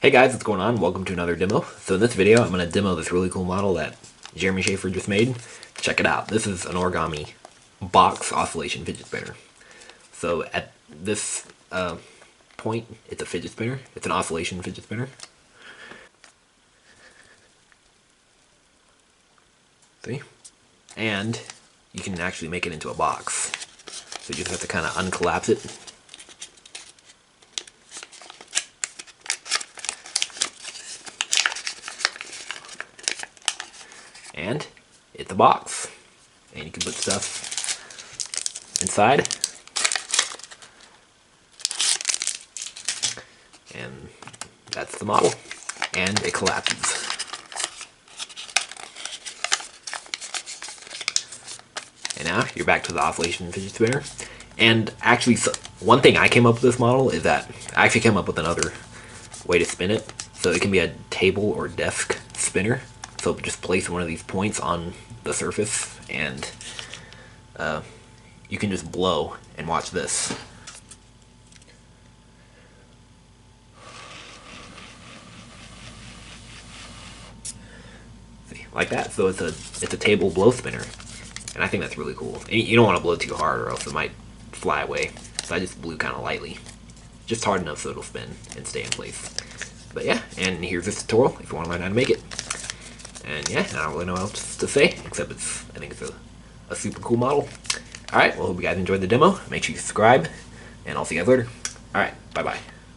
Hey guys, what's going on? Welcome to another demo. So in this video, I'm going to demo this really cool model that Jeremy Shafer just made. Check it out. This is an Origami Box Oscillation Fidget Spinner. So at this point, it's a fidget spinner. It's an oscillation fidget spinner. See? And you can actually make it into a box. So you just have to kind of uncollapse it. And it's a box, and you can put stuff inside, and that's the model, and it collapses. And now you're back to the oscillation fidget spinner. And actually, one thing I came up with this model is that I actually came up with another way to spin it. So it can be a table or desk spinner. So just place one of these points on the surface, and you can just blow and watch this. See, like that. So it's a table blow spinner, and I think that's really cool. And you don't want to blow too hard, or else it might fly away. So I just blew kind of lightly, just hard enough so it'll spin and stay in place. But yeah, and here's this tutorial if you want to learn how to make it. And yeah, I don't really know what else to say, except I think it's a super cool model. Alright, well, hope you guys enjoyed the demo. Make sure you subscribe, and I'll see you guys later. Alright, bye-bye.